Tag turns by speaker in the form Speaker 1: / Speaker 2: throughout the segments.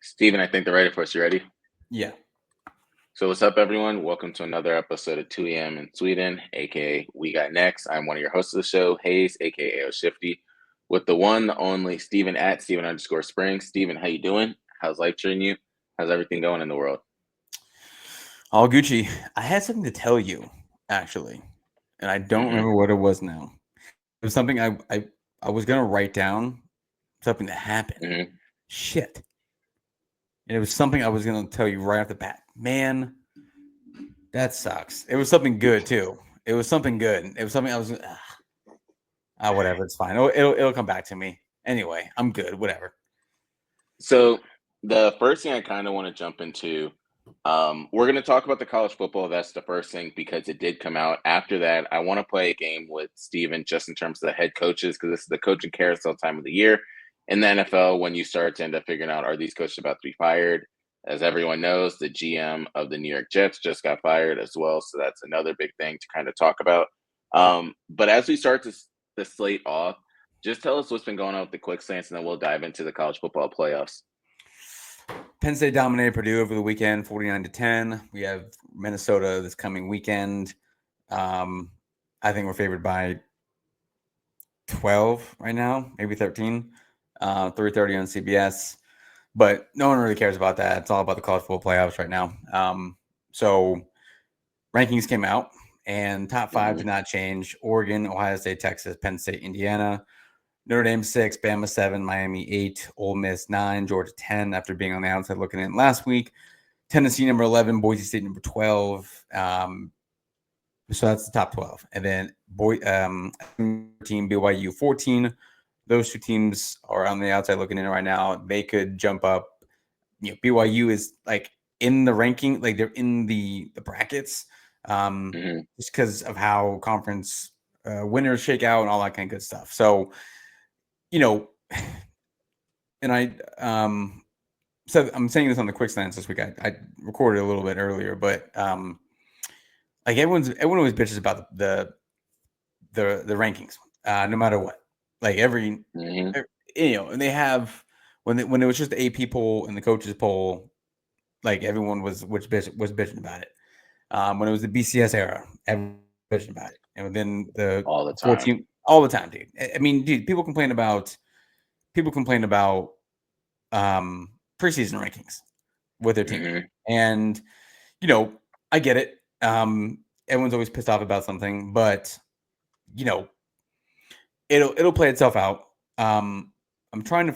Speaker 1: Steven, I think they're ready for us. You ready?
Speaker 2: Yeah.
Speaker 1: So what's up, everyone? Welcome to another episode of 2 a.m. in Sweden, aka We Got Next. I'm one of your hosts of the show, Hayes, aka O Shifty, with the one, the only Steven at Steven_Springs. Steven, how you doing? How's life treating you? How's everything going in the world?
Speaker 2: All Gucci. I had something to tell you, actually, and I don't remember what it was now. It was something I was gonna write down, something that happened.
Speaker 1: Mm-hmm.
Speaker 2: Shit. And it was something I was gonna tell you right off the bat. Man, that sucks. It was something good too. It was something good. It was something I was whatever, it's fine. It'll come back to me. Anyway, I'm good. Whatever.
Speaker 1: So the first thing I kind of want to jump into, we're going to talk about the college football. That's the first thing because it did come out. After that, I want to play a game with Steven just in terms of the head coaches because this is the coaching carousel time of the year. In the NFL, when you start to end up figuring out, are these coaches about to be fired? As everyone knows, the GM of the New York Jets just got fired as well. So that's another big thing to kind of talk about. But as we start the slate off, just tell us what's been going on with the quick slants, and then we'll dive into the college football playoffs.
Speaker 2: Penn State dominated Purdue over the weekend, 49-10. We have Minnesota this coming weekend. I think we're favored by 12 right now, maybe 13. 3:30 on CBS. But no one really cares about that. It's all about the college football playoffs right now. So rankings came out, and top five did not change. Oregon, Ohio State, Texas, Penn State, Indiana. Notre Dame 6, Bama 7, Miami 8, Ole Miss 9, Georgia 10 after being on the outside looking in last week. Tennessee number 11, Boise State number 12. So that's the top 12. And then team BYU 14. Those two teams are on the outside looking in right now. They could jump up. BYU is like in the ranking, like they're in the brackets just because of how conference winners shake out and all that kind of good stuff. So, and I so I'm saying this on the quick slants this week. I recorded a little bit earlier, but like everyone always bitches about the rankings, no matter what. Like every and they have when it was just the AP poll and the coaches poll, like everyone was bitching about it. When it was the BCS era, everyone was bitching about it, and then the
Speaker 1: all the time,
Speaker 2: all the time, dude. I mean, dude, people complain about preseason rankings with their team, and I get it. Everyone's always pissed off about something, but it'll play itself out. I'm trying to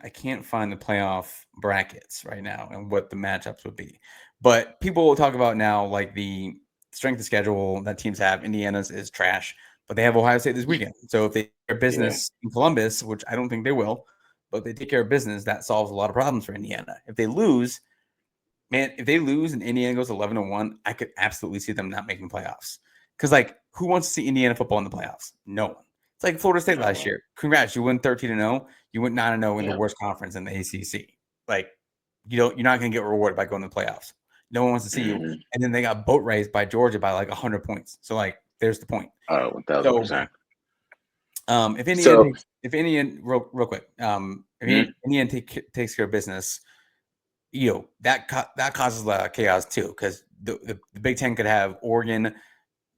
Speaker 2: I can't find the playoff brackets right now and what the matchups would be. But people will talk about now like the strength of schedule that teams have. Indiana's is trash, but they have Ohio State this weekend. So if they take care of business in Columbus, which I don't think they will, but if they take care of business, that solves a lot of problems for Indiana. If they lose, and Indiana goes 11-1, I could absolutely see them not making playoffs. Because like, who wants to see Indiana football in the playoffs? No one. It's like Florida State last year. Congrats, you went 13-0. You went 9-0 in the worst conference in the ACC. Like, you're not going to get rewarded by going to the playoffs. No one wants to see you. And then they got boat raced by Georgia by like 100 points. So like, there's the point.
Speaker 1: Oh, 1,000%.
Speaker 2: If Indiana, real quick, if Indiana takes care of business, that causes a lot of chaos too, because the Big Ten could have Oregon,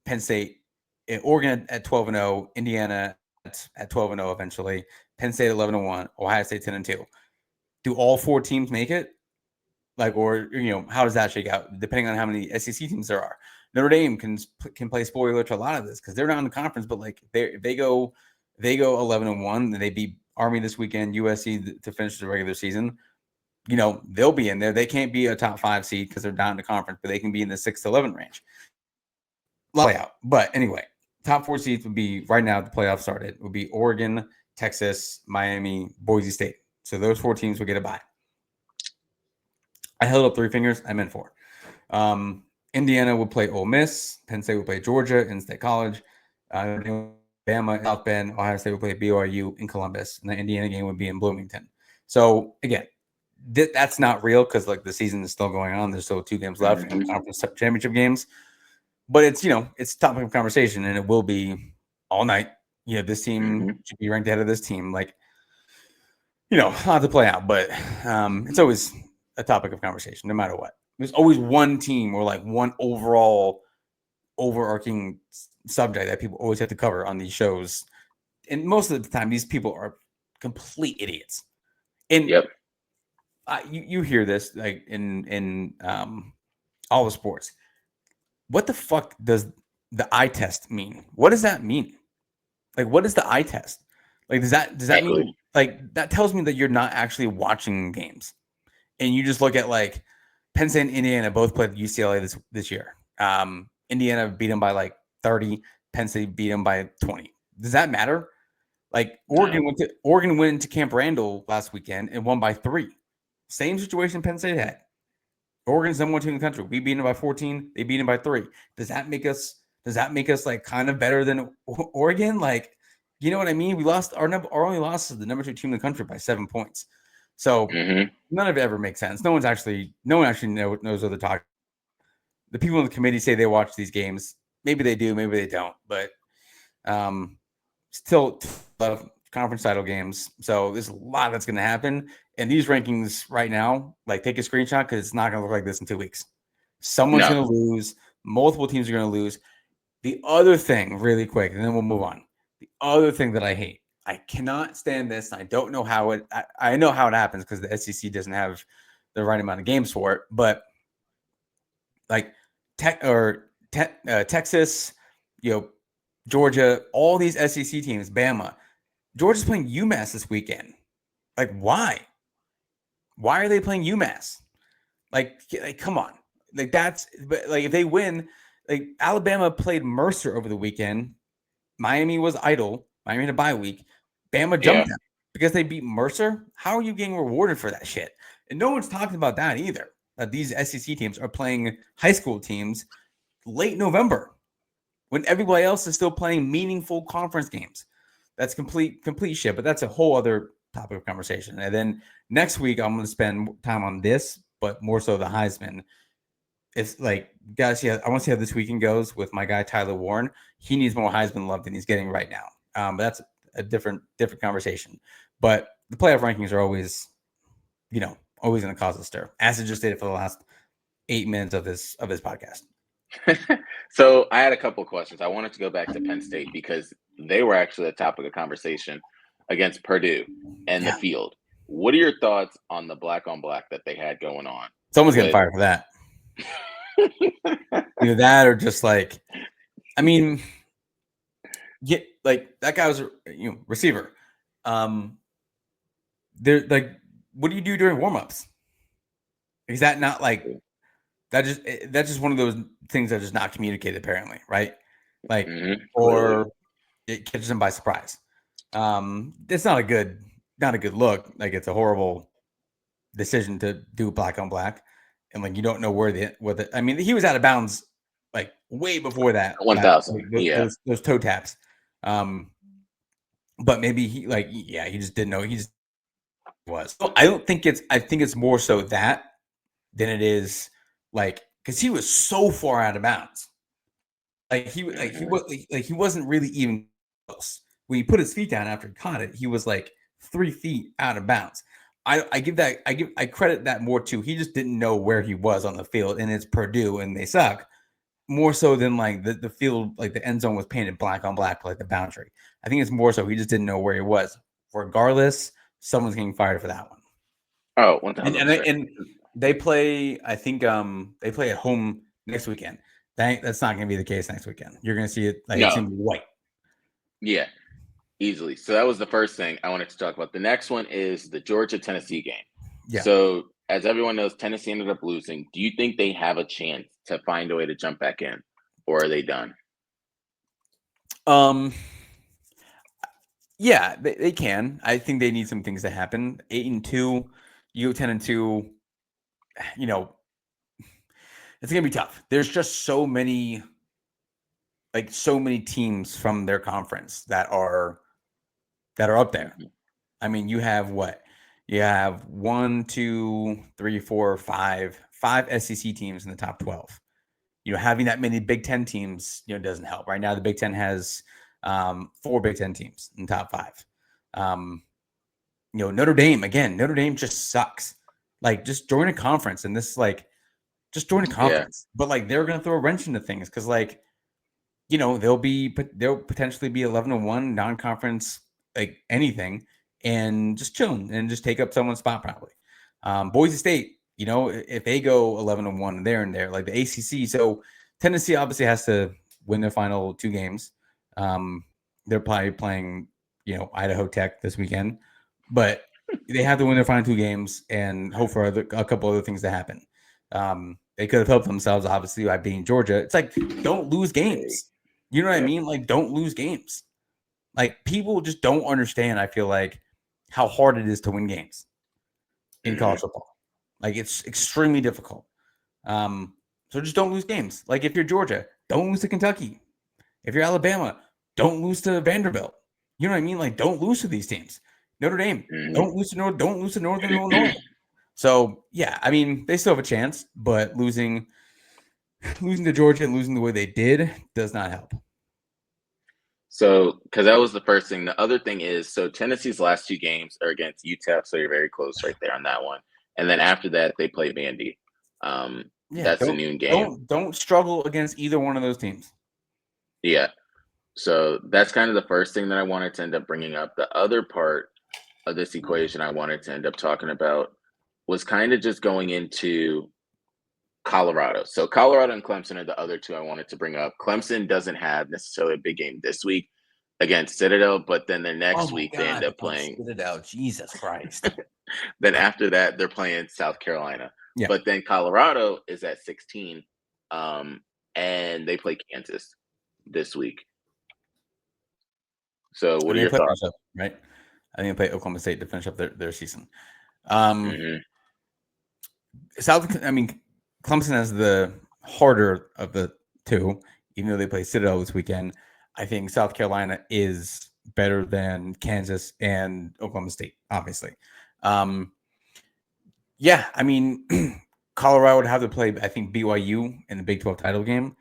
Speaker 2: Penn State, Oregon at 12-0, Indiana at 12-0 eventually, Penn State 11-1, Ohio State 10-2. Do all four teams make it? Like, or how does that shake out? Depending on how many SEC teams there are. Notre Dame can play spoiler to a lot of this because they're not in the conference, but like if they go 11-1, and they beat Army this weekend, USC to finish the regular season. They'll be in there. They can't be a top 5 seed because they're down in the conference, but they can be in the 6-11 range. Play out. But anyway, top 4 seeds would be right now. The playoffs started would be Oregon, Texas, Miami, Boise State. So those 4 teams would get a bye. I held up 3 fingers. I meant 4. Indiana would play Ole Miss. Penn State would play Georgia in State College. Bama, South Bend. Ohio State would play BYU in Columbus, and the Indiana game would be in Bloomington. So again, that's not real because like the season is still going on. There's still 2 games left in conference championship games. But it's it's topic of conversation, and it will be all night. This team should be ranked ahead of this team. Like, not to play out, but it's always a topic of conversation, no matter what. There's always one team or like one overall overarching subject that people always have to cover on these shows. And most of the time, these people are complete idiots. And
Speaker 1: Yep.
Speaker 2: You hear this like in all the sports. What the fuck does the eye test mean? What does that mean? Like, what is the eye test? Like, does that
Speaker 1: Exactly.
Speaker 2: mean like that tells me that you're not actually watching games, and you just look at like Penn State and Indiana both played UCLA this year. Indiana beat them by like 30. Penn State beat them by 20. Does that matter? Like Oregon went into Camp Randall last weekend and won by 3. Same situation Penn State had. Oregon's number 1 team in the country. We beat them by 14. They beat them by 3. Does that make us like kind of better than Oregon? Like, you know what I mean? We lost our only loss is the number 2 team in the country by 7 points. So none of it ever makes sense. No one actually knows what they're talking. The people in the committee say they watch these games. Maybe they do, maybe they don't. But still conference title games. So there's a lot that's going to happen. And these rankings right now, like take a screenshot because it's not going to look like this in 2 weeks. Someone's going to lose. Multiple teams are going to lose. The other thing, really quick, and then we'll move on. The other thing that I hate, I cannot stand this. And I don't know how it. I know how it happens because the SEC doesn't have the right amount of games for it. But like Texas, Georgia, all these SEC teams, Bama, Georgia's playing UMass this weekend. Like, why? Why are they playing UMass? Like come on. Like but if they win, like Alabama played Mercer over the weekend. Miami was idle. Miami had a bye week. Bama jumped them because they beat Mercer. How are you getting rewarded for that shit? And no one's talking about that either. That these SEC teams are playing high school teams late November when everybody else is still playing meaningful conference games. That's complete shit. But that's a whole other topic of conversation. And then next week, I'm going to spend time on this, but more so the Heisman. It's like, guys, I want to see how this weekend goes with my guy, Tyler Warren. He needs more Heisman love than he's getting right now. But that's a different conversation. But the playoff rankings are always going to cause a stir, as it just did it for the last 8 minutes of this podcast.
Speaker 1: So I had a couple of questions. I wanted to go back to Penn State because they were actually a topic of conversation against Purdue and the field. What are your thoughts on the black on black that they had going on?
Speaker 2: Someone's getting fired for that. Either that or just like, I mean, like that guy was a receiver. They're like, what do you do during warmups? Is that not like that's just one of those things that is not communicated apparently, right? Like, or it catches them by surprise. It's not a good look. Like, it's a horrible decision to do black on black, and like you don't know where I mean, he was out of bounds like way before that.
Speaker 1: 1,000,
Speaker 2: those toe taps. But maybe he just didn't know. He just was. I think it's more so that than it is like because he was so far out of bounds. He wasn't really even close. When he put his feet down after he caught it, he was like 3 feet out of bounds. I credit that more to he just didn't know where he was on the field, and it's Purdue and they suck more so than like the field, like the end zone was painted black on black, like the boundary. I think it's more so he just didn't know where he was. Regardless, someone's getting fired for that one.
Speaker 1: Oh, 1,000%.
Speaker 2: And they play. I think they play at home next weekend. That's not going to be the case next weekend. You're going to see it like it's going to be white.
Speaker 1: Yeah, easily. So that was the first thing I wanted to talk about. The next one is the Georgia-Tennessee game. Yeah. So as everyone knows, Tennessee ended up losing. Do you think they have a chance to find a way to jump back in, or are they done?
Speaker 2: Yeah, they can. I think they need some things to happen. 8-2, you go 10-2. It's gonna be tough. There's just so many teams from their conference that are up there. I mean, you have what? You have 1, 2, 3, 4, 5 SEC teams in the top 12. Having that many Big Ten teams, doesn't help. Right now, the Big Ten has 4 Big Ten teams in the top 5. Notre Dame just sucks. Like, just join a conference, and this just join a
Speaker 1: Yeah.
Speaker 2: conference. But like, they're gonna throw a wrench into things because like, they'll potentially be 11-1 non-conference, like anything, and just chilling and just take up someone's spot probably. Boise State, if they go 11-1 there and there, like the ACC. So Tennessee obviously has to win their final 2 games. They're probably playing, Idaho Tech this weekend, but they have to win their final 2 games and hope for a couple other things to happen. They could have helped themselves obviously by beating Georgia. It's like, don't lose games. You know what I mean? Like, don't lose games. Like, people just don't understand, I feel like, how hard it is to win games in college football. Like, it's extremely difficult. So just don't lose games. Like, if you're Georgia, don't lose to Kentucky. If you're Alabama, don't lose to Vanderbilt. You know what I mean? Like, don't lose to these teams. Notre Dame, don't lose to Northern Illinois. So yeah, I mean, they still have a chance, but losing to Georgia and losing the way they did does not help.
Speaker 1: So, because that was the first thing. The other thing is, so Tennessee's last 2 games are against UTEP, so you're very close right there on that one. And then after that, they play Vandy. That's a noon game.
Speaker 2: Don't struggle against either one of those teams.
Speaker 1: Yeah. So that's kind of the first thing that I wanted to end up bringing up. The other part of this equation I wanted to end up talking about was kind of just going into Colorado. So Colorado and Clemson are the other 2 I wanted to bring up. Clemson doesn't have necessarily a big game this week against Citadel, but then the next week they end up playing
Speaker 2: Citadel. Jesus Christ.
Speaker 1: Then after that, they're playing South Carolina. Yeah. But then Colorado is at 16, and they play Kansas this week. So what are your thoughts?
Speaker 2: Right? I think they play Oklahoma State to finish up their season. Clemson has the harder of the 2, even though they play Citadel this weekend. I think South Carolina is better than Kansas and Oklahoma State, obviously. Colorado would have to play, I think, BYU in the Big 12 title game.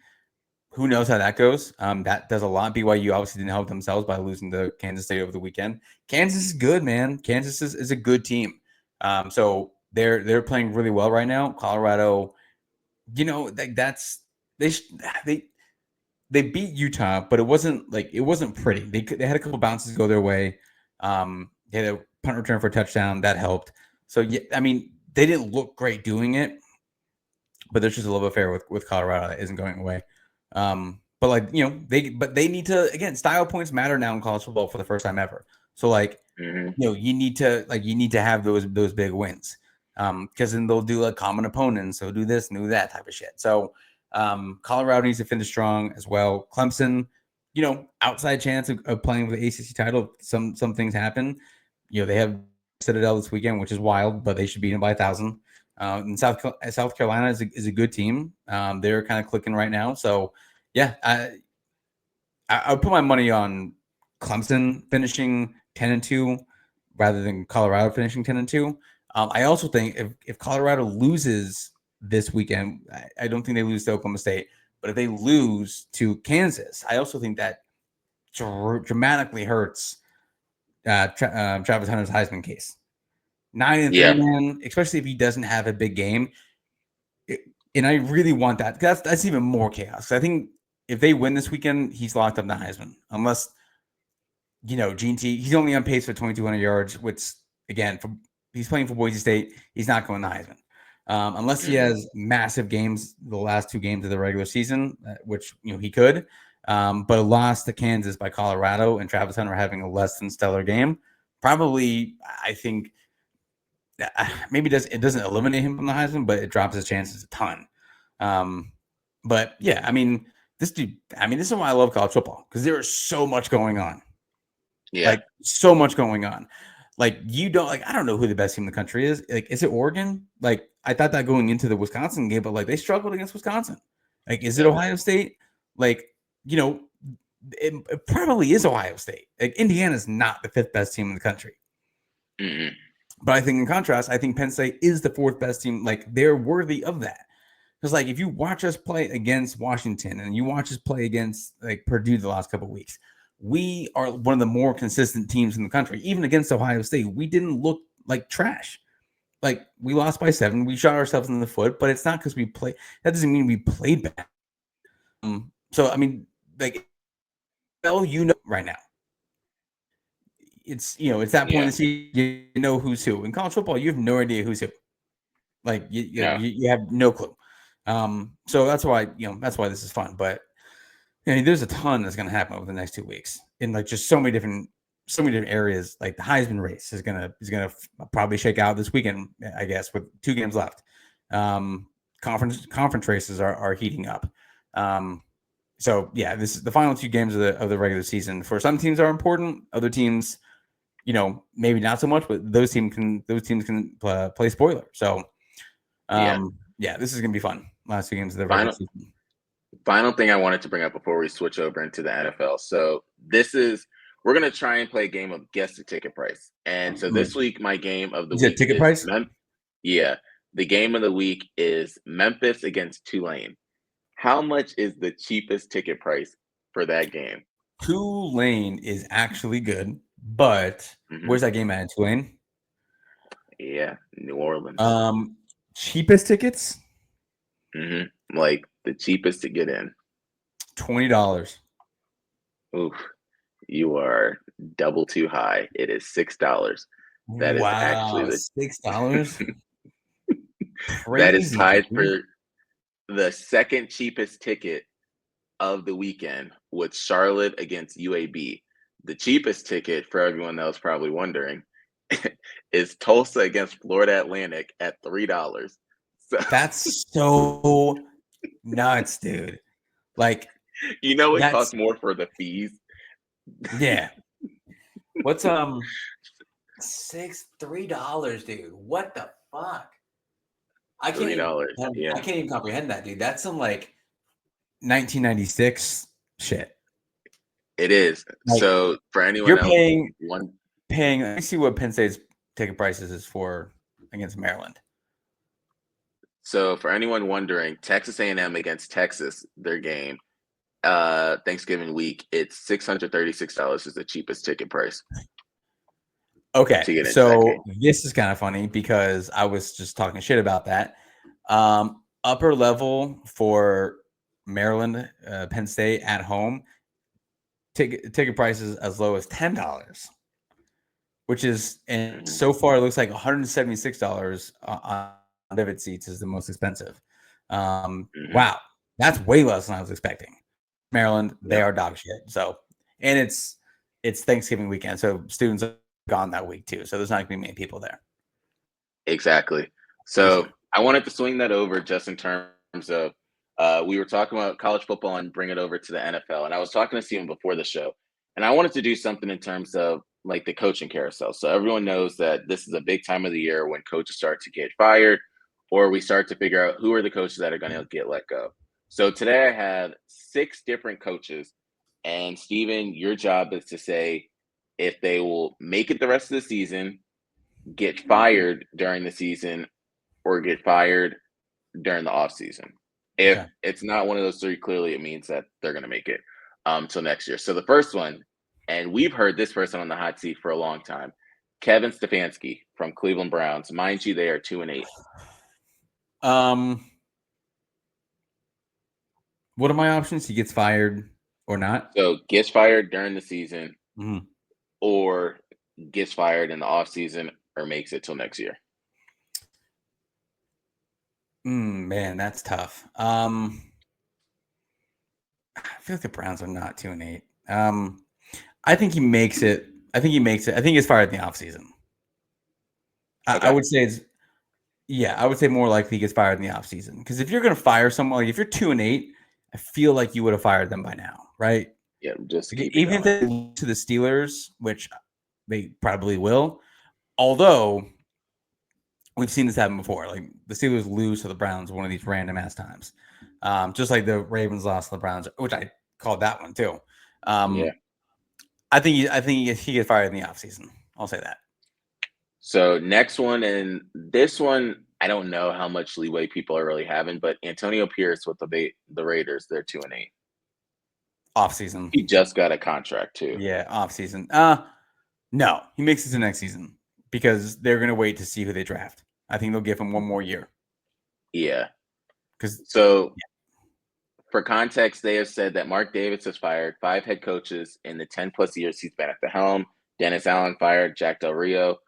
Speaker 2: Who knows how that goes? That does a lot. BYU obviously didn't help themselves by losing to Kansas State over the weekend. Kansas is good, man. Kansas is a good team. So they're playing really well right now. Colorado, they beat Utah, but it wasn't pretty. They had a couple bounces go their way. They had a punt return for a touchdown that helped. So yeah, I mean, they didn't look great doing it, but there's just a little bit fair with Colorado that isn't going away. But they need to, again, style points matter now in college football for the first time ever. So you need to have those big wins. Because then they'll do like common opponents, so do this and do that type of shit. So Colorado needs to finish strong as well. Clemson, outside chance of playing with the ACC title. Some things happen. They have Citadel this weekend, which is wild, but they should beat them by 1,000. And South Carolina is a good team. They're kind of clicking right now. So yeah, I would put my money on Clemson finishing 10-2 rather than Colorado finishing 10-2. I also think if Colorado loses this weekend, I don't think they lose to Oklahoma State, but if they lose to Kansas, I also think that dramatically hurts Travis Hunter's Heisman case. 9-3, man, especially if he doesn't have a big game. And I really want that. That's even more chaos. I think if they win this weekend, he's locked up the Heisman. Unless, GT, he's only on pace for 2,200 yards, which, again, he's playing for Boise State. He's not going to Heisman. Unless he has massive games, the last 2 games of the regular season, which, he could. But a loss to Kansas by Colorado and Travis Hunter having a less than stellar game, probably, I think, maybe it doesn't eliminate him from the Heisman, but it drops his chances a ton. But yeah, I mean, this is why I love college football, because there is so much going on.
Speaker 1: Yeah,
Speaker 2: like so much going on. Like, I don't know who the best team in the country is. Like, is it Oregon? Like, I thought that going into the Wisconsin game, but like they struggled against Wisconsin. Like, is it Ohio State? Like, it probably is Ohio State. Like, Indiana's not the 5th best team in the country.
Speaker 1: Mm-hmm.
Speaker 2: But I think in contrast, I think Penn State is the 4th best team. Like, they're worthy of that. Because, like, if you watch us play against Washington and you watch us play against, like, Purdue the last couple of weeks, we are one of the more consistent teams in the country. Even against Ohio State, we didn't look like trash. Like we lost by 7. We shot ourselves in the foot, but it's not because we play. That doesn't mean we played bad. So I mean, like, right now, it's it's that point in
Speaker 1: Yeah.
Speaker 2: the season. You know who's who. In college football, you have no idea who's who. Like
Speaker 1: No.
Speaker 2: you have no clue. So that's why that's why this is fun. But there's a ton that's going to happen over the next 2 weeks in like just so many different areas. Like the Heisman race is gonna probably shake out this weekend, I guess, with 2 games left. Conference races are heating up. So yeah, this is the final 2 games of the regular season. For some teams are important, other teams, maybe not so much, but those teams can play spoiler. So
Speaker 1: Yeah.
Speaker 2: yeah, this is gonna be fun. Last 2 games of the regular
Speaker 1: Final
Speaker 2: season.
Speaker 1: final thing I wanted to bring up before we switch over into the NFL. So we're gonna try and play a game of guess the ticket price. And so this week, my game of the
Speaker 2: You said
Speaker 1: week
Speaker 2: ticket
Speaker 1: is
Speaker 2: price?
Speaker 1: yeah. The game of the week is Memphis against Tulane. How much is the cheapest ticket price for that game?
Speaker 2: Tulane is actually good, but
Speaker 1: Hmm.
Speaker 2: where's that game at? Tulane?
Speaker 1: Yeah, New Orleans.
Speaker 2: Cheapest tickets?
Speaker 1: Like the cheapest to get in.
Speaker 2: $20.
Speaker 1: Oof, you are double too high. It is $6. That is actually
Speaker 2: Wow, $6?
Speaker 1: that is
Speaker 2: Crazy,
Speaker 1: tied
Speaker 2: dude.
Speaker 1: for the second cheapest ticket of the weekend with Charlotte against UAB. The cheapest ticket, for everyone that was probably wondering, is Tulsa against Florida Atlantic at $3. So
Speaker 2: That's so nuts, dude. Like
Speaker 1: it
Speaker 2: that's
Speaker 1: costs more for the fees.
Speaker 2: yeah. What's $3, dude? What the fuck? I can't even
Speaker 1: $3. Yeah,
Speaker 2: I can't even comprehend that, dude. That's some like 1996 shit.
Speaker 1: it is.
Speaker 2: Like
Speaker 1: So for anyone
Speaker 2: you're
Speaker 1: else,
Speaker 2: paying. Let me see what Penn State's ticket prices is for against Maryland.
Speaker 1: so for anyone wondering, Texas A&M against Texas, their game, Thanksgiving week, it's $636 is the cheapest ticket price
Speaker 2: Okay,
Speaker 1: to get into that
Speaker 2: so
Speaker 1: game.
Speaker 2: this is kind of funny because I was just talking shit about that. Upper level for Maryland, Penn State at home, ticket prices as low as $10, which is and
Speaker 1: Mhm.
Speaker 2: so far it looks like $176 on Vivid seats is the most expensive.
Speaker 1: Mhm.
Speaker 2: Wow, that's way less than I was expecting. Maryland, they
Speaker 1: Yep.
Speaker 2: are dog shit. So, and it's Thanksgiving weekend, so students are gone that week too. So there's not gonna be many people there.
Speaker 1: Exactly.
Speaker 2: Crazy.
Speaker 1: So I wanted to swing that over just in terms of we were talking about college football and bring it over to the NFL. And I was talking to Steven before the show, and I wanted to do something in terms of like the coaching carousel. So everyone knows that this is a big time of the year when coaches start to get fired, or we start to figure out who are the coaches that are going to get let go. So today I have 6 different coaches, and Steven, your job is to say if they will make it the rest of the season, get fired during the season, or get fired during the off season. If
Speaker 2: Okay.
Speaker 1: it's not one of those 3, clearly it means that they're going to make it till next year. So the first one, and we've heard this person on the hot seat for a long time, Kevin Stefanski from Cleveland Browns. Mind you, they are 2-8.
Speaker 2: Um, what are my options? He gets fired or not?
Speaker 1: So gets fired during the season,
Speaker 2: Mhm.
Speaker 1: or gets fired in the off season, or makes it till next year.
Speaker 2: Man, that's tough. I feel like the Browns are not 2-8. I think he makes it. I think he makes it. I think he's fired in the offseason. I
Speaker 1: Okay.
Speaker 2: would say it's I would say more likely he gets fired in the offseason. Because if you're gonna fire someone, like if you're 2-8, I feel like you would have fired them by now, right?
Speaker 1: Yeah, just
Speaker 2: Like,
Speaker 1: keep it
Speaker 2: even if
Speaker 1: going.
Speaker 2: they lose to the Steelers, which they probably will, although we've seen this happen before. Like the Steelers lose to the Browns one of these random ass times. Just like the Ravens lost to the Browns, which I called that one too.
Speaker 1: Yeah.
Speaker 2: Um, I think he gets fired in the offseason. I'll say that.
Speaker 1: So next one, and this one, I don't know how much leeway people are really having, but Antonio Pierce with the Raiders, they're 2-8.
Speaker 2: Offseason.
Speaker 1: He just got a contract too.
Speaker 2: Yeah, offseason. No, he makes it to next season because they're gonna wait to see who they draft. I think they'll give him one more year.
Speaker 1: Yeah.
Speaker 2: Because
Speaker 1: So for context, they have said that Mark Davis has fired 5 head coaches in the 10 plus years he's been at the helm. Dennis Allen fired Jack Del Rio,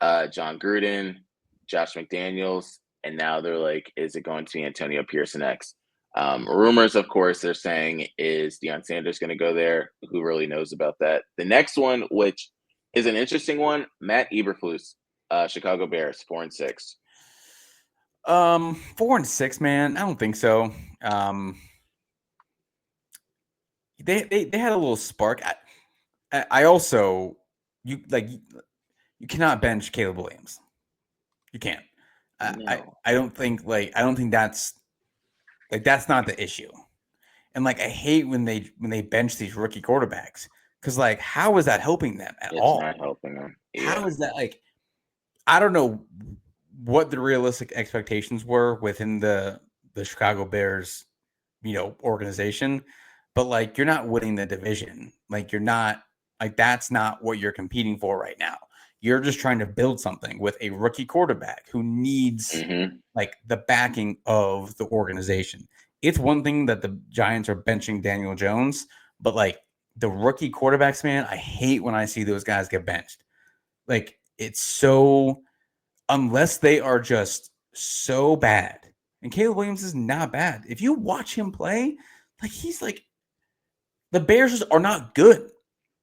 Speaker 1: John Gruden, Josh McDaniels, and now they're like, is it going to be Antonio Pierce next? Rumors, of course, they're saying is Deion Sanders going to go there? Who really knows about that? The next one, which is an interesting one, Matt Eberflus, Chicago Bears, 4-6.
Speaker 2: 4-6, man. I don't think so. They had a little spark. I also you cannot bench Caleb Williams. You can't.
Speaker 1: No.
Speaker 2: I don't think that's not the issue. And I hate when they bench these rookie quarterbacks because how is that helping them at all?
Speaker 1: It's not helping them.
Speaker 2: How
Speaker 1: Yeah.
Speaker 2: is that I don't know what the realistic expectations were within the Chicago Bears, organization, but you're not winning the division. You're not that's not what you're competing for right now. You're just trying to build something with a rookie quarterback who needs the backing of the organization. It's one thing that the Giants are benching Daniel Jones, but the rookie quarterbacks, man, I hate when I see those guys get benched. It's so, unless they are just so bad. And Caleb Williams is not bad. If you watch him play, he's the Bears are not good.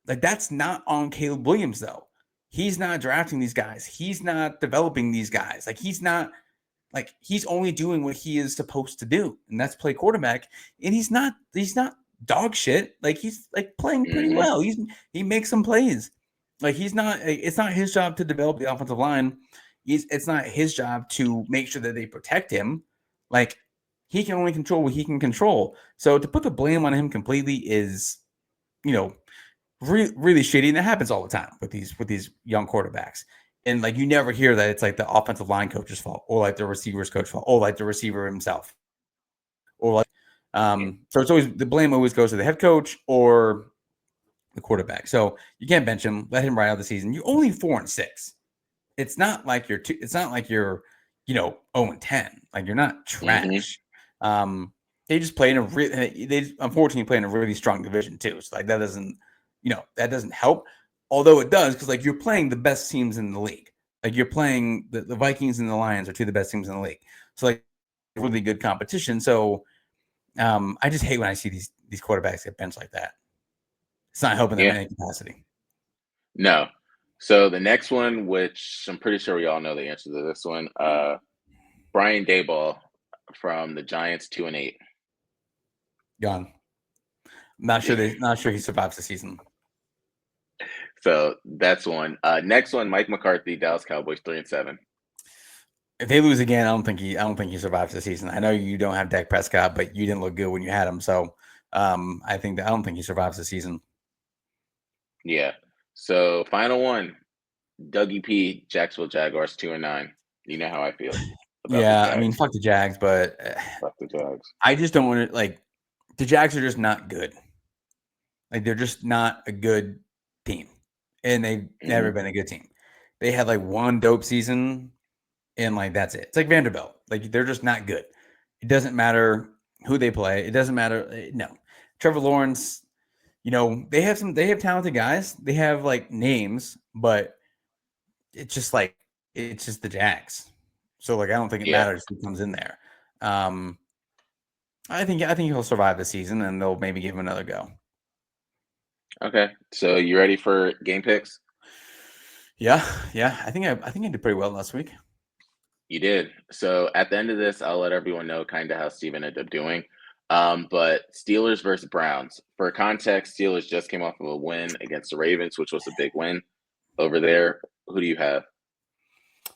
Speaker 2: That's not on Caleb Williams, though. He's not drafting these guys. He's not developing these guys. He's not he's only doing what he is supposed to do, and that's play quarterback. And he's not dog shit. He's playing pretty well. He makes some plays. He's not. It's not his job to develop the offensive line. It's not his job to make sure that they protect him. He can only control what he can control. So to put the blame on him completely is, really shitty, and that happens all the time with these young quarterbacks. And you never hear that it's the offensive line coach's fault or the receivers coach's fault or the receiver himself or so it's always the blame always goes to the head coach or the quarterback. So you can't bench him, let him ride out the season. You're only 4-6. It's not like you're 0-10. You're not trash. They just play in they unfortunately play in a really strong division too. So that doesn't that doesn't help. Although it does, because you're playing the best teams in the league. You're playing the Vikings and the Lions are two of the best teams in the league. So really good competition. So I just hate when I see these quarterbacks get benched like that. It's not helping them in any capacity.
Speaker 1: No. So the next one, which I'm pretty sure we all know the answer to this one, Brian Daboll from the Giants, 2-8.
Speaker 2: Gone. Not sure he survives the season.
Speaker 1: So that's one. Next one, Mike McCarthy, Dallas Cowboys, 3-7.
Speaker 2: If they lose again, I don't think he survives the season. I know you don't have Dak Prescott, but you didn't look good when you had him. So I don't think he survives the season.
Speaker 1: Yeah. So final one, Dougie P, Jacksonville Jaguars, 2-9. You know how I feel about
Speaker 2: I mean, fuck the Jags, but
Speaker 1: fuck the Jags.
Speaker 2: I just don't want to the Jags are just not good. They're just not a good team, and they've never been a good team. They had one dope season, and that's it. It's like Vanderbilt. They're just not good. It doesn't matter who they play. It doesn't matter. No, Trevor Lawrence. They have talented guys. They have names, but it's just it's just the Jags. So I don't think it matters who comes in there. I think he'll survive the season, and they'll maybe give him another go.
Speaker 1: Okay, so you ready for game picks?
Speaker 2: Yeah. I think I did pretty well last week.
Speaker 1: You did. So at the end of this, I'll let everyone know kind of how Steven ended up doing. But Steelers versus Browns. For context, Steelers just came off of a win against the Ravens, which was a big win over there. Who do you have?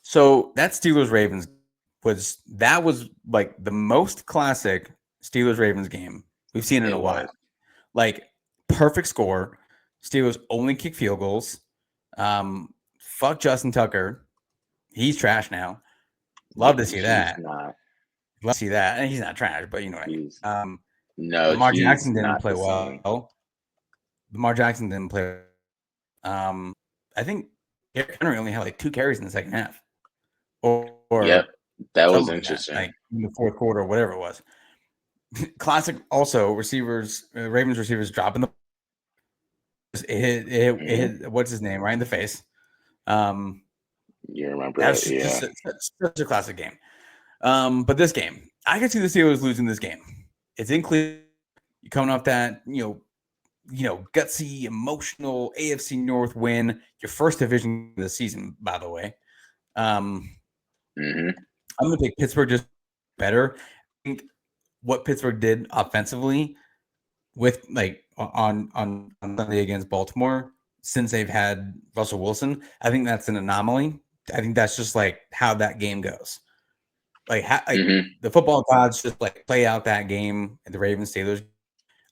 Speaker 2: So that Steelers-Ravens was the most classic Steelers-Ravens game we've seen in a while. Perfect score. Steelers only kick field goals. Fuck Justin Tucker. He's trash now. Love to see that. Love to see that. And he's not trash, but you know what I mean.
Speaker 1: No,
Speaker 2: Lamar Jackson didn't play well. Lamar Jackson didn't play. I think Derrick Henry only had 2 carries in the second half. Or
Speaker 1: Yep, that was
Speaker 2: something like that,
Speaker 1: interesting.
Speaker 2: like in the fourth quarter or whatever it was. Classic. Also, receivers, Ravens receivers dropping the. It hit what's his name right in the face.
Speaker 1: You remember
Speaker 2: That's
Speaker 1: it,
Speaker 2: just
Speaker 1: yeah.
Speaker 2: such a classic game. But this game, I can see the Steelers losing this game. It's in Cleveland. You're coming off that, gutsy, emotional AFC North win, your first division of the season, by the way. I'm going to pick Pittsburgh just better. I think what Pittsburgh did offensively with on Sunday against Baltimore, since they've had Russell Wilson, I think that's an anomaly. I think that's just like how that game goes. The football gods just like play out that game at the Ravens Steelers.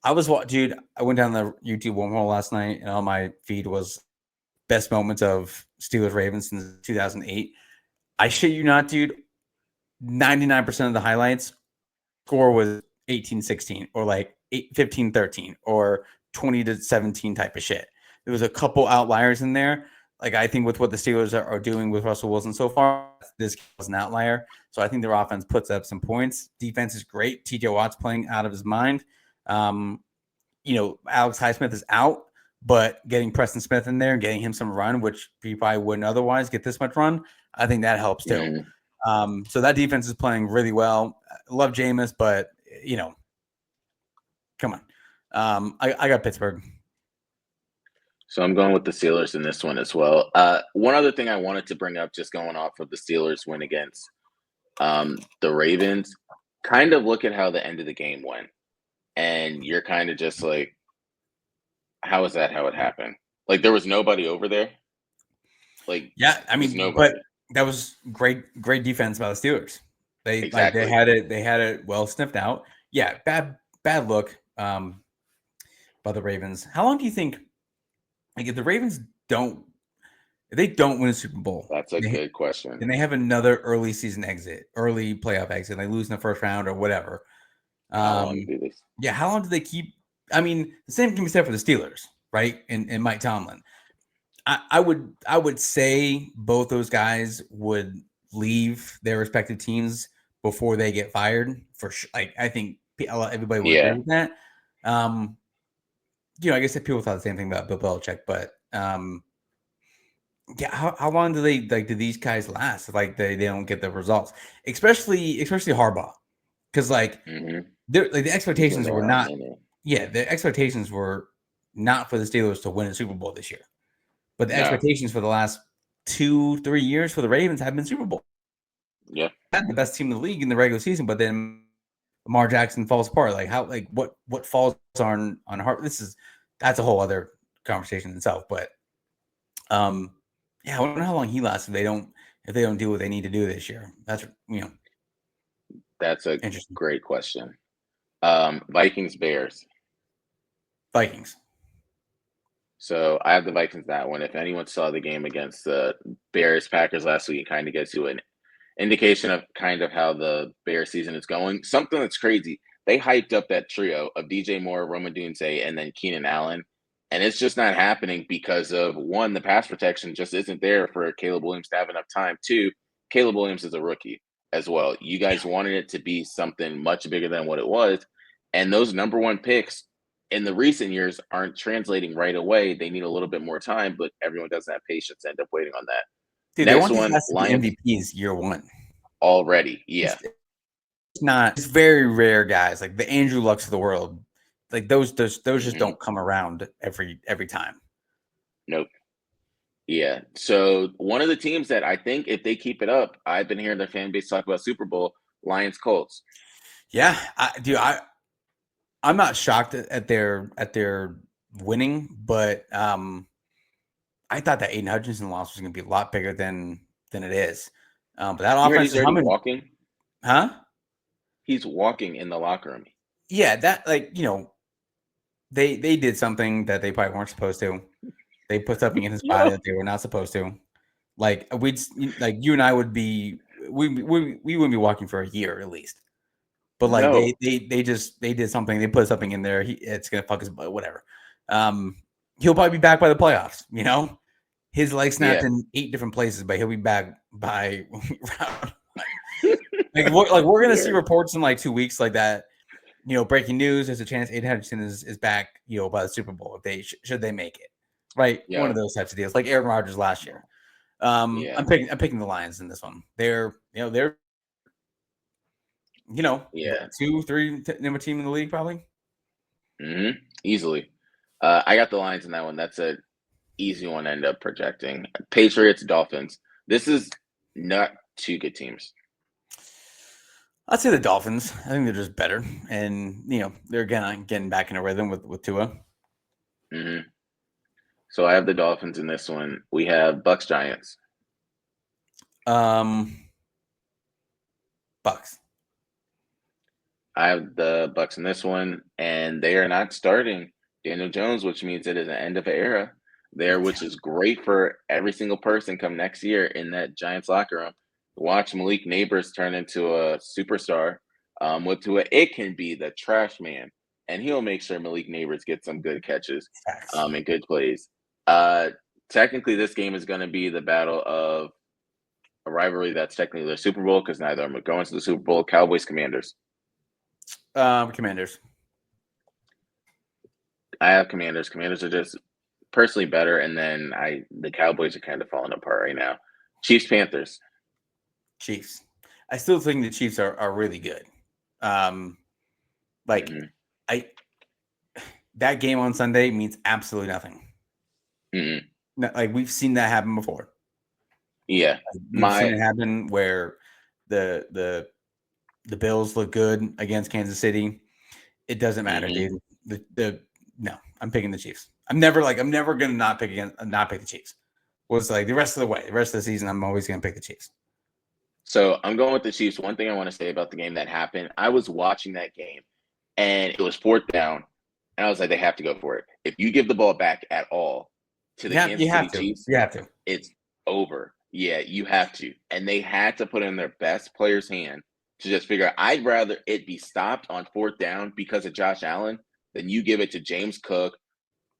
Speaker 2: I went down the YouTube wormhole last night, and on my feed was best moments of Steelers Ravens since 2008. I shit you not, dude. 99% of the highlights score was 18-16 or like 15-13 or 20-17 type of shit. There was a couple outliers in there. Like, I think with what the Steelers are doing with Russell Wilson so far, this was an outlier. So I think their offense puts up some points. Defense is great. TJ Watt's playing out of his mind. Alex Highsmith is out, but getting Preston Smith in there and getting him some run, which he probably wouldn't otherwise get this much run, I think that helps too. So that defense is playing really well. I love Jameis, but come on. I got Pittsburgh.
Speaker 1: So I'm going with the Steelers in this one as well. One other thing I wanted to bring up, just going off of the Steelers win against the Ravens, kind of look at how the end of the game went. And you're kind of just like, how is that how it happened? Like, there was nobody over there? Like,
Speaker 2: yeah, I mean,
Speaker 1: nobody.
Speaker 2: But that was great defense by the Steelers. They had it well sniffed out. Yeah, bad look by the Ravens. How long do you think, like, if the Ravens don't win a Super Bowl?
Speaker 1: That's a good question.
Speaker 2: And they have another early playoff exit, and they lose in the first round or whatever.
Speaker 1: How long do this?
Speaker 2: Yeah, how long do they keep? I mean, the same can be said for the Steelers, right? And Mike Tomlin. I would say both those guys would leave their respective teams before they get fired for sure. Like, I think everybody would agree with that. I guess that people thought the same thing about Bill Belichick, but how long do these guys last if they don't get the results, especially Harbaugh, because the expectations were not the expectations were not for the Steelers to win a Super Bowl this year, but the expectations for the last 2-3 years for the Ravens have been Super Bowl.
Speaker 1: Yeah,
Speaker 2: had the best team in the league in the regular season, but then Lamar Jackson falls apart. What falls on Hart? That's a whole other conversation in itself. But I wonder how long he lasts if they don't do what they need to do this year. That's
Speaker 1: a great question. Vikings Bears.
Speaker 2: Vikings.
Speaker 1: So I have the Vikings that one. If anyone saw the game against the Bears Packers last week, it kind of gets you an indication of kind of how the Bears season is going. Something that's crazy. They hyped up that trio of DJ Moore, Roman Dunze, and then Keenan Allen. And it's just not happening because of, one, the pass protection just isn't there for Caleb Williams to have enough time. Two, Caleb Williams is a rookie as well. You guys wanted it to be something much bigger than what it was. And those number one picks in the recent years aren't translating right away. They need a little bit more time, but everyone doesn't have patience, end up waiting on that.
Speaker 2: Dude, next one, Lions MVPs year one.
Speaker 1: Already, yeah.
Speaker 2: It's very rare guys, like the Andrew Lucks of the world. Like those just don't come around every time.
Speaker 1: Nope. Yeah. So one of the teams that I think if they keep it up, I've been hearing their fan base talk about Super Bowl, Lions Colts.
Speaker 2: Yeah, I'm not shocked at their winning, but I thought that Aiden Hutchinson loss was going to be a lot bigger than it is. But that offense is humming.
Speaker 1: Walking,
Speaker 2: huh?
Speaker 1: He's walking in the locker room.
Speaker 2: Yeah, that they did something that they probably weren't supposed to. They put something in his body that they were not supposed to. You and I would be we wouldn't be walking for a year at least. But they did something. They put something in there. It's gonna fuck his butt. Whatever. He'll probably be back by the playoffs. His leg snapped in 8 different places, but he'll be back by Like we're gonna see
Speaker 1: Yeah.
Speaker 2: reports in like 2 weeks like that. Breaking news. There's a chance Aiden Hutchinson is back. By the Super Bowl if they should they make it. Right, one of those types of deals, like Aaron Rodgers last year.
Speaker 1: Yeah.
Speaker 2: I'm picking the Lions in this one. They're 2-3 number team in the league probably.
Speaker 1: Easily. I got the Lions in that one. That's a easy one to end up projecting. Patriots, Dolphins. This is not two good teams.
Speaker 2: I'd say the Dolphins. I think they're just better, and they're getting back in a rhythm with Tua.
Speaker 1: So I have the Dolphins in this one. We have Bucks, Giants.
Speaker 2: Bucks.
Speaker 1: I have the Bucks in this one, and they are not starting Daniel Jones, which means it is an end of an era there, which is great for every single person come next year in that Giants locker room. Watch Malik Neighbors turn into a superstar. With Tua, it can be the trash man, and he'll make sure Malik Neighbors gets some good catches and good plays. Technically, this game is going to be the battle of a rivalry that's technically the Super Bowl because neither of them are going to the Super Bowl. Cowboys, Commanders.
Speaker 2: Commanders.
Speaker 1: I have Commanders. Commanders are just personally better, and then the Cowboys are kind of falling apart right now. Chiefs, Panthers.
Speaker 2: Chiefs. I still think the Chiefs are really good. That game on Sunday means absolutely nothing. Like we've seen that happen before.
Speaker 1: Yeah,
Speaker 2: we've seen it happen where the Bills look good against Kansas City. It doesn't matter, dude. No, I'm picking the Chiefs. I'm never gonna not pick the Chiefs. Was like the rest of the season, I'm always gonna pick the Chiefs.
Speaker 1: So I'm going with the Chiefs. One thing I want to say about the game that happened, I was watching that game, and it was 4th down, and I was like, they have to go for it. If you give the ball back at all to the Kansas City Chiefs,
Speaker 2: you have to.
Speaker 1: It's over. Yeah, you have to. And they had to put in their best player's hand to just figure out, I'd rather it be stopped on 4th down because of Josh Allen than you give it to James Cook,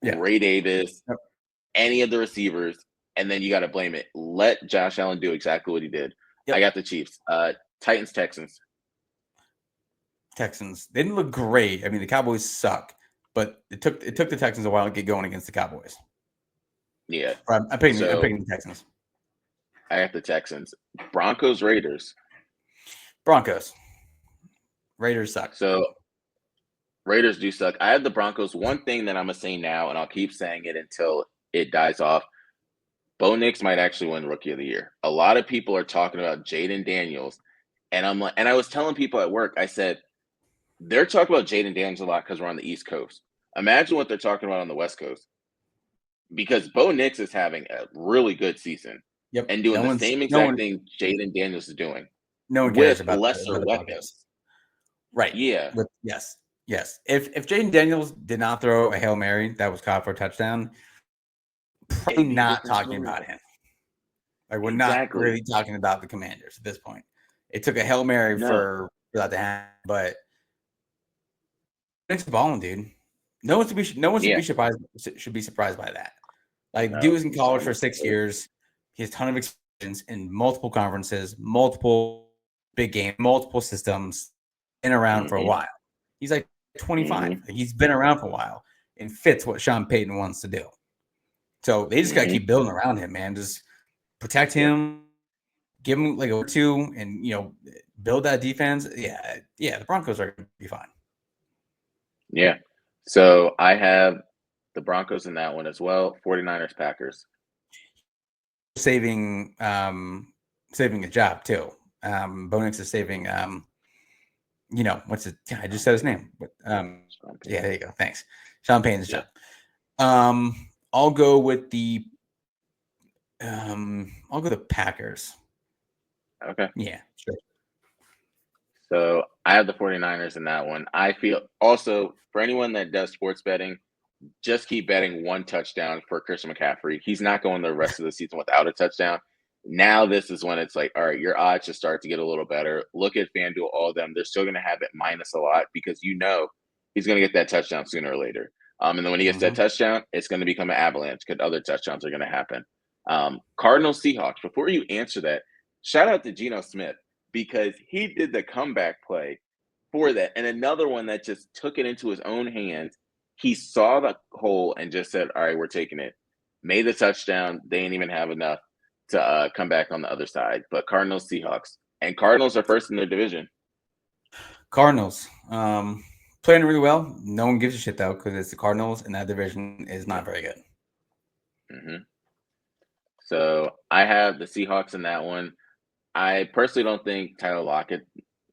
Speaker 1: Ray Davis, any of the receivers, and then you got to blame it. Let Josh Allen do exactly what he did. I got the Chiefs. Titans, Texans.
Speaker 2: Texans. They didn't look great. I mean, the Cowboys suck, but it took the Texans a while to get going against the Cowboys.
Speaker 1: Yeah.
Speaker 2: I'm picking the Texans.
Speaker 1: I got the Texans. Broncos, Raiders.
Speaker 2: Broncos. Raiders suck.
Speaker 1: So Raiders do suck. I have the Broncos. One thing that I'm going to say now, and I'll keep saying it until it dies off, Bo Nix might actually win Rookie of the Year. A lot of people are talking about Jaden Daniels, and I was telling people at work, I said, they're talking about Jaden Daniels a lot because we're on the East Coast. Imagine what they're talking about on the West Coast. Because Bo Nix is having a really good season and doing the same exact thing Jaden Daniels is doing.
Speaker 2: No one cares about
Speaker 1: lesser weapons.
Speaker 2: Right.
Speaker 1: Yeah.
Speaker 2: Yes. If Jaden Daniels did not throw a Hail Mary that was caught for a touchdown, probably not talking about him. Like we're not really talking about the Commanders at this point. It took a Hail Mary for that to happen, but it's balling, dude. No one should be surprised by that. Like dude was in college for 6 years. He has a ton of experience in multiple conferences, multiple big games, multiple systems. Been around for a while. He's like 25. He's been around for a while and fits what Sean Payton wants to do. So they just got to keep building around him, man. Just protect him, give him like a 2, and build that defense. Yeah, the Broncos are going to be fine.
Speaker 1: Yeah. So I have the Broncos in that one as well. 49ers, Packers.
Speaker 2: Saving a job too. Bo Nix is saving. What's it? I just said his name. But yeah, there you go. Thanks, Sean Payton's job. I'll go with the Packers.
Speaker 1: Okay.
Speaker 2: Yeah, sure.
Speaker 1: So I have the 49ers in that one. I feel also for anyone that does sports betting, just keep betting 1 touchdown for Christian McCaffrey. He's not going the rest of the season without a touchdown. Now this is when it's like, all right, your odds just start to get a little better. Look at FanDuel, all of them. They're still going to have it minus a lot because he's going to get that touchdown sooner or later. And then when he gets that touchdown, it's going to become an avalanche because other touchdowns are going to happen. Cardinals, Seahawks. Before you answer that, shout out to Geno Smith. because he did the comeback play for that. And another one that just took it into his own hands. He saw the hole and just said, all right, we're taking it. Made the touchdown. They didn't even have enough to come back on the other side. But Cardinals, Seahawks. And Cardinals are first in their division.
Speaker 2: Cardinals. Playing really well. No one gives a shit, though, because it's the Cardinals, and that division is not very good.
Speaker 1: Mm-hmm. So I have the Seahawks in that one. I personally don't think Tyler Lockett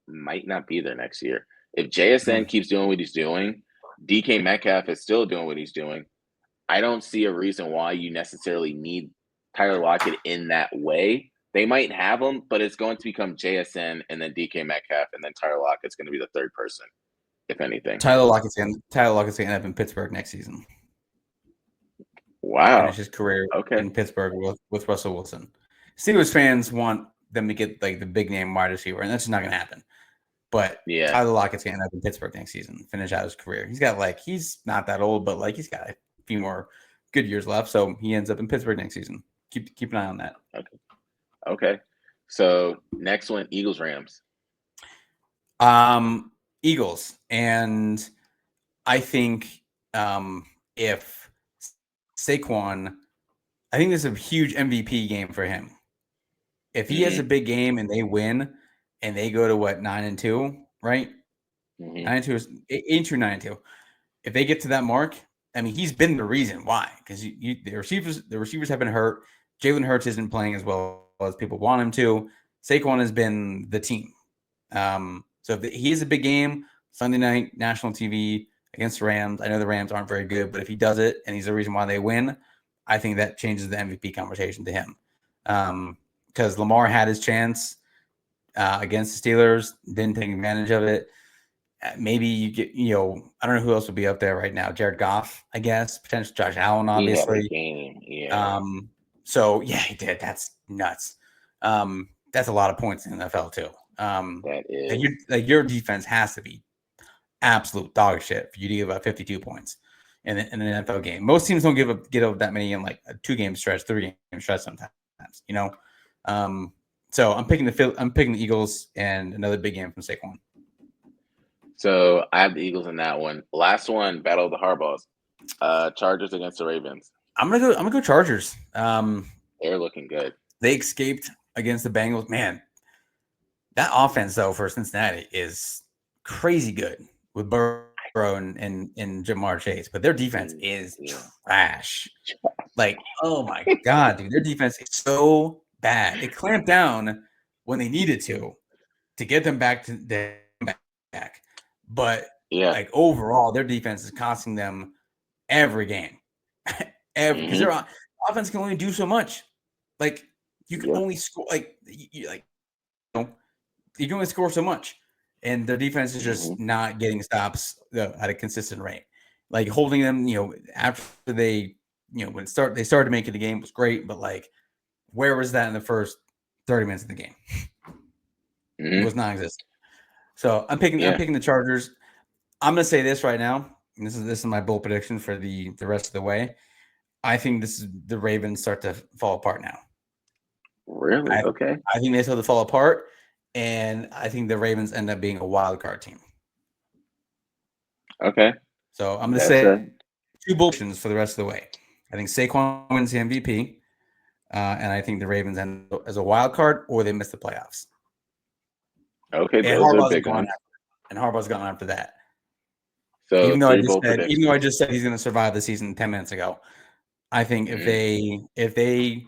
Speaker 1: might not be there next year. If JSN keeps doing what he's doing, DK Metcalf is still doing what he's doing. I don't see a reason why you necessarily need Tyler Lockett in that way. They might have him, but it's going to become JSN and then DK Metcalf, and then Tyler Lockett's going to be the third person, if anything.
Speaker 2: Tyler Lockett's going to end up in Pittsburgh next season.
Speaker 1: Wow.
Speaker 2: Finish his career in Pittsburgh with Russell Wilson. Steelers fans want them to get like the big name wide receiver, and that's just not going to happen. But Tyler Lockett's going to end up in Pittsburgh next season, finish out his career. He's not that old, but he's got a few more good years left, so he ends up in Pittsburgh next season. Keep an eye on that.
Speaker 1: Okay. So next one, Eagles, Rams.
Speaker 2: Eagles, and I think if Saquon, I think this is a huge MVP game for him. If he has a big game and they win, and they go to 9-2, right? 9-2 is 8-2, 9-2. If they get to that mark, I mean, he's been the reason why, because the receivers have been hurt. Jalen Hurts isn't playing as well as people want him to. Saquon has been the team. So if he has a big game Sunday night, national TV against the Rams, I know the Rams aren't very good, but if he does it and he's the reason why they win, I think that changes the MVP conversation to him. Because Lamar had his chance against the Steelers, didn't take advantage of it. Maybe you get, I don't know who else would be up there right now. Jared Goff, I guess, potentially Josh Allen, obviously.
Speaker 1: He had a game. Yeah.
Speaker 2: So yeah, he did. That's nuts. That's a lot of points in the NFL too.
Speaker 1: That is.
Speaker 2: Your defense has to be absolute dog shit for you to give up 52 points in an NFL game. Most teams don't get up that many in like a 2-game stretch, 3-game stretch sometimes. So I'm picking the Eagles and another big game from Saquon.
Speaker 1: So I have the Eagles in that one. Last one, Battle of the Harbaughs. Chargers against the Ravens.
Speaker 2: I'm gonna go Chargers.
Speaker 1: They're looking good.
Speaker 2: They escaped against the Bengals. Man, that offense though for Cincinnati is crazy good with Burrow and Jamar Chase, but their defense is trash. Like, oh my god, dude, their defense is so bad. It clamped down when they needed to get them back to the back. But overall, their defense is costing them every game. Because their offense can only do so much. Like you can only score you can only score so much, and their defense is just not getting stops at a consistent rate. Like holding them, after they, when they started to make it the game was great, but where was that in the first 30 minutes of the game? It was non-existent. So I'm picking the Chargers. I'm gonna say this right now, and this is my bold prediction for the rest of the way. I think the Ravens start to fall apart now.
Speaker 1: Really? Okay.
Speaker 2: I think they start to fall apart, and I think the Ravens end up being a wild card team.
Speaker 1: Okay.
Speaker 2: So I'm gonna say 2 bold predictions for the rest of the way. I think Saquon wins the MVP, and I think the Ravens end up as a wild card or they miss the playoffs.
Speaker 1: Okay,
Speaker 2: and
Speaker 1: those are big ones.
Speaker 2: And Harbaugh's gone after that.
Speaker 1: So
Speaker 2: even though I just said he's going to survive the season 10 minutes ago, I think if they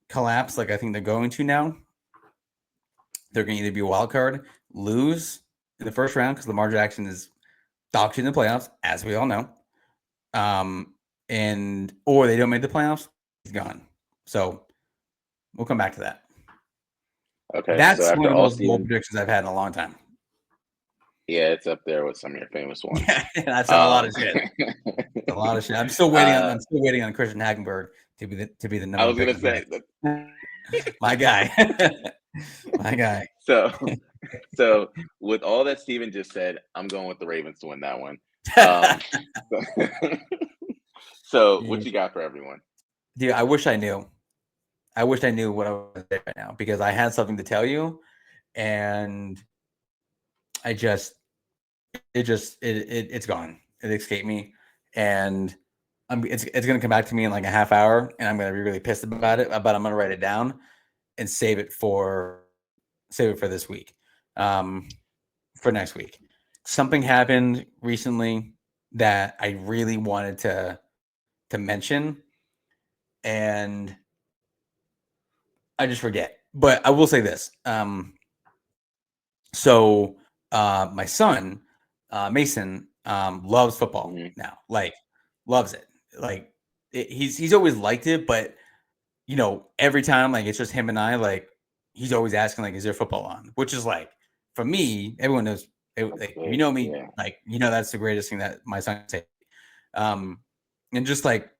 Speaker 2: collapse like I think they're going to now, they're going to either be a wild card, lose in the first round because Lamar Jackson is dog shit in the playoffs, as we all know, or they don't make the playoffs, he's gone. So we'll come back to that.
Speaker 1: Okay,
Speaker 2: that's one of the most bold predictions I've had in a long time.
Speaker 1: Yeah, it's up there with some of your famous ones.
Speaker 2: Yeah, that's a lot of shit. A lot of shit. I'm still waiting on Christian Hagenberg to be the number.
Speaker 1: I was gonna say
Speaker 2: my guy. My guy.
Speaker 1: So with all that Steven just said, I'm going with the Ravens to win that one. So what you got for everyone?
Speaker 2: Dude, I wish I knew what I was saying right now because I had something to tell you, and it's gone. It escaped me, and it's gonna come back to me in like a half hour, and I'm gonna be really pissed about it. But I'm gonna write it down and save it for this week, for next week. Something happened recently that I really wanted to mention, and I just forget. But I will say this. So my son, Mason, loves football
Speaker 1: Mm-hmm.
Speaker 2: now. Like loves it. Like he's always liked it, but every time like it's just him and I, like he's always asking like, is there football on? Which is like for me, everyone knows
Speaker 1: That's
Speaker 2: like if you
Speaker 1: big.
Speaker 2: know me,
Speaker 1: Yeah.
Speaker 2: like that's the greatest thing that my son can say. Um and just like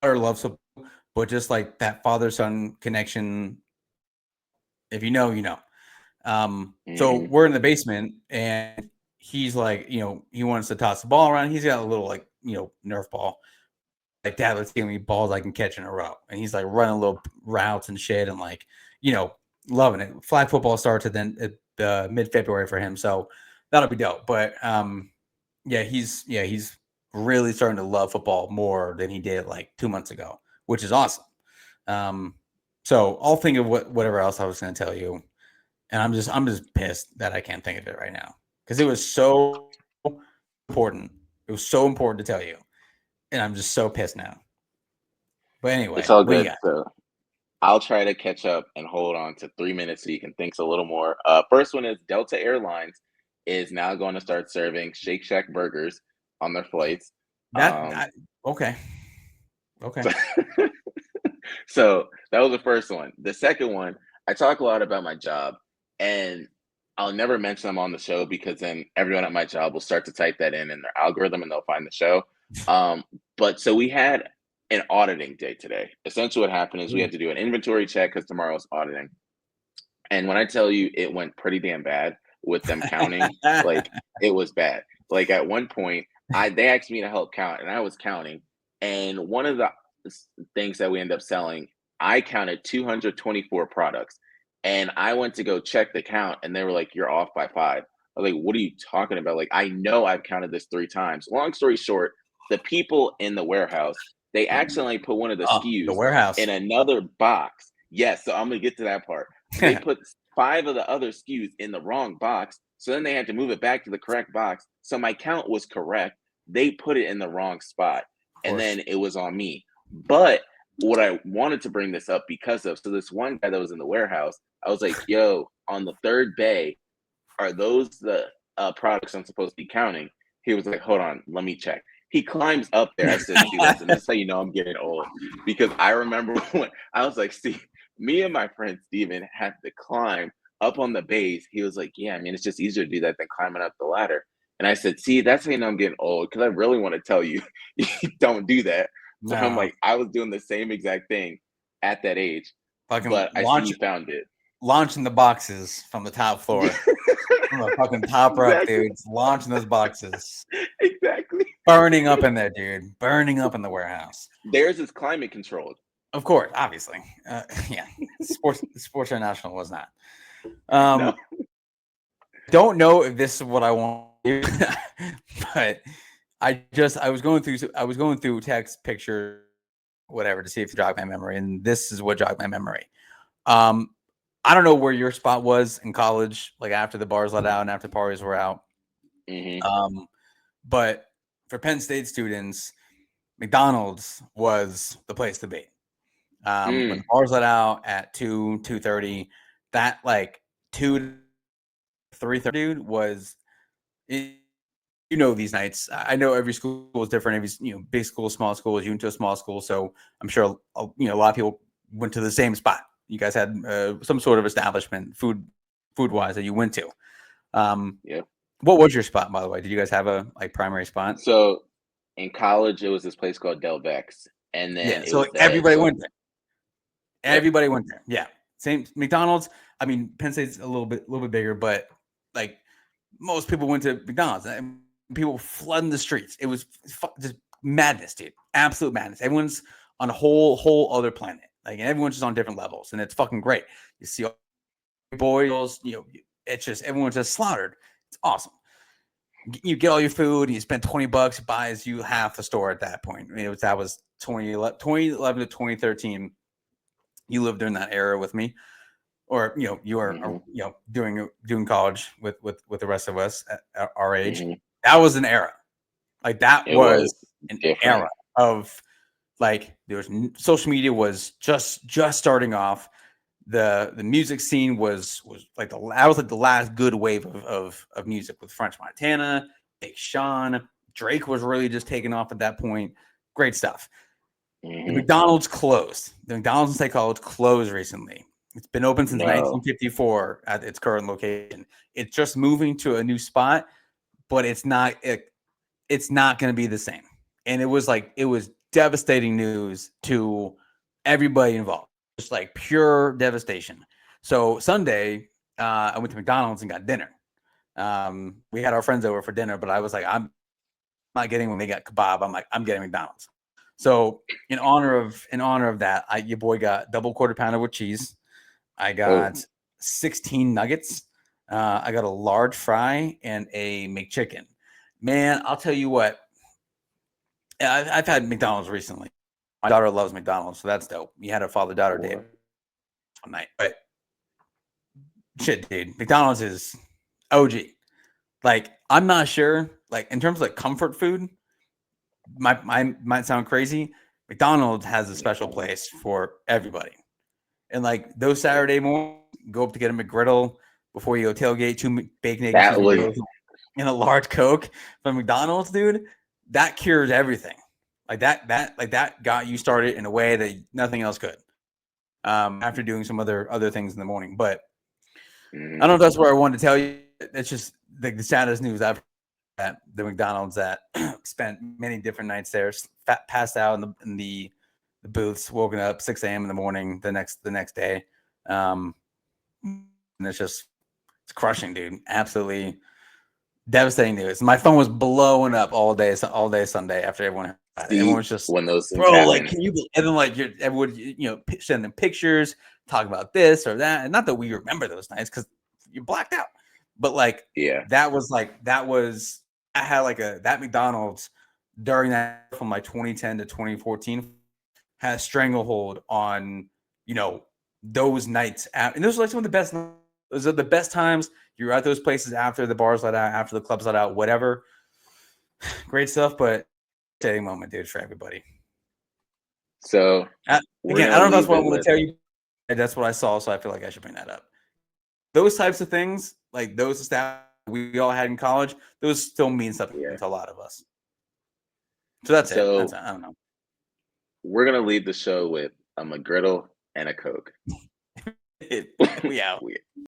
Speaker 2: father loves football, but just like that father son connection, if you know, you know. So
Speaker 1: Mm-hmm.
Speaker 2: we're in the basement and he's like, he wants to toss the ball around. He's got a little like, Nerf ball. Like, Dad, let's give me balls I can catch in a row. And he's like running little routes and shit and like, you know, loving it. Flag football starts at mid-February for him. So that'll be dope. But he's really starting to love football more than he did like 2 months ago, which is awesome. Um, so I'll think of whatever else I was going to tell you, and I'm just pissed that I can't think of it right now because it was so important. It was so important to tell you, and I'm just so pissed now. But
Speaker 1: It's
Speaker 2: anyway,
Speaker 1: all
Speaker 2: what do you
Speaker 1: good.
Speaker 2: got?
Speaker 1: So I'll try to catch up and hold on to 3 minutes so you can think a little more. First one is Delta Airlines is now going to start serving Shake Shack burgers on their flights.
Speaker 2: That,
Speaker 1: Um,
Speaker 2: that okay, okay.
Speaker 1: so, so that was the first one. The second one, I talk a lot about my job, and I'll never mention them on the show because then everyone at my job will start to type that in their algorithm and they'll find the show. Um, but so we had an auditing day today. Essentially, what happened is we
Speaker 2: Ooh.
Speaker 1: had to do an inventory check because tomorrow's auditing. And when I tell you it went pretty damn bad with them counting, like it was bad. Like at one point, they asked me to help count, and I was counting. And one of the things that we end up selling, I counted 224 products, and I went to go check the count, and they were like, "You're off by 5." I was like, "What are you talking about?" Like, I know I've counted this 3 times. Long story short, the people in the warehouse they accidentally put one of the
Speaker 2: Oh, the
Speaker 1: SKUs
Speaker 2: warehouse.
Speaker 1: in another box. Yes, so I'm gonna get to that part. They put 5 of the other SKUs in the wrong box, so then they had to move it back to the correct box. So my count was correct. They put it in the wrong spot,
Speaker 2: Of
Speaker 1: and
Speaker 2: course.
Speaker 1: then it was on me. But what I wanted to bring this up because of so this one guy that was in the warehouse, I was like, "Yo, on the third bay, are those the products I'm supposed to be counting?" He was like, "Hold on, let me check." He climbs up there. I said, "See, listen, this is how you know I'm getting old." Because I remember when I was like, "See, me and my friend Steven had to climb up on the base." He was like, "Yeah, I mean, it's just easier to do that than climbing up the ladder." And I said, "See, that's how you know I'm getting old because I really want to tell you, you don't do that." So I'm
Speaker 2: No,
Speaker 1: like, I was doing the same exact thing at that age,
Speaker 2: fucking
Speaker 1: but I see you found it.
Speaker 2: launching the boxes from the top floor, from the fucking top rope,
Speaker 1: Exactly.
Speaker 2: dude. Launching those boxes,
Speaker 1: Exactly.
Speaker 2: burning up in there, dude. Burning up in the warehouse.
Speaker 1: Theirs is climate controlled.
Speaker 2: Of course, obviously. Yeah, Sports International was not.
Speaker 1: No.
Speaker 2: Don't know if this is what I want to do, but I was going through text, pictures, whatever, to see if it jogged my memory, and this is what jogged my memory. Um, I don't know where your spot was in college, like after the bars let out and after parties were out.
Speaker 1: Hmm.
Speaker 2: Um, but for Penn State students, McDonald's was the place to be. When
Speaker 1: Mm.
Speaker 2: the bars let out at 2:30, that like 2 3:30, dude, was it, these nights. I know every school is different. Every big school, small school. You went to a small school, so I'm sure a lot of people went to the same spot. You guys had some sort of establishment, food wise, that you went to. Um,
Speaker 1: Yeah.
Speaker 2: what was your spot, by the way? Did you guys have a like primary spot?
Speaker 1: So in college, it was this place called Del Vex, and then
Speaker 2: Yeah,
Speaker 1: it
Speaker 2: so
Speaker 1: was
Speaker 2: like
Speaker 1: the
Speaker 2: everybody
Speaker 1: so
Speaker 2: went there.
Speaker 1: yep.
Speaker 2: Everybody went there. Yeah, same McDonald's. I mean, Penn State's a little bit bigger, but like most people went to McDonald's. And people flooding the streets. It was just madness, dude. Absolute madness. Everyone's on a whole other planet. Like, and everyone's just on different levels, and it's fucking great. You see boys, it's just everyone's just slaughtered. It's awesome. You get all your food, and you spend $20, it buys you half the store at that point. I mean, that was 2011 to 2013. You lived during that era with me, or you were doing college with the rest of us at our age. That was an era. Like that was an
Speaker 1: different.
Speaker 2: era of like there was social media was just starting off. The music scene was like that was like the last good wave of music with French Montana, Big Sean, Drake was really just taking off at that point. Great stuff. The McDonald's closed. The McDonald's in State College closed recently. It's been open since 1954 at its current location. It's just moving to a new spot, but it's not going to be the same. And it was devastating news to everybody involved. Just like pure devastation. So Sunday, I went to McDonald's and got dinner. We had our friends over for dinner, but I was like, I'm not getting when they got kebab. I'm like, I'm getting McDonald's. So in honor of that, your boy got double quarter pounder with cheese. I got 16 nuggets. I got a large fry and a McChicken. Man, I'll tell you what. I've had McDonald's recently. My daughter loves McDonald's, so that's dope. You had a father-daughter day one night, but shit, dude, McDonald's is OG. Like, I'm not sure. Like, in terms of like comfort food, might sound crazy. McDonald's has a special place for everybody. And like those Saturday mornings, go up to get a McGriddle before you go tailgate, 2 bacon, egg, and cheese McGriddles and a large Coke from McDonald's, dude. That cures everything. Like that got you started in a way that nothing else could. After doing some other things in the morning, but I don't know if that's where I wanted to tell you. It's just like the saddest news I've heard at the McDonald's that spent many different nights there, passed out in the booths, woken up 6 a.m. in the morning the next day. And it's crushing, dude. Absolutely devastating news. My phone was blowing up all day Sunday after everyone had it. Everyone was just
Speaker 1: when those things
Speaker 2: bro,
Speaker 1: happen.
Speaker 2: like, can you? And then like everyone, send them pictures, talk about this or that, and not that we remember those nights because you're blacked out. But like, that McDonald's during that from like 2010 to 2014 had a stranglehold on those nights. And those are like some of the best. Those are the best times. You're at those places after the bars let out, after the clubs let out, whatever. Great stuff, but exciting moment, dude, for everybody.
Speaker 1: So
Speaker 2: again, I don't know if that's what I want to tell you. That's what I saw, so I feel like I should bring that up. Those types of things, like those stats we all had in college, those still mean something to a lot of us. So that's it. I don't know.
Speaker 1: We're gonna leave the show with a McGriddle and a Coke.
Speaker 2: We out.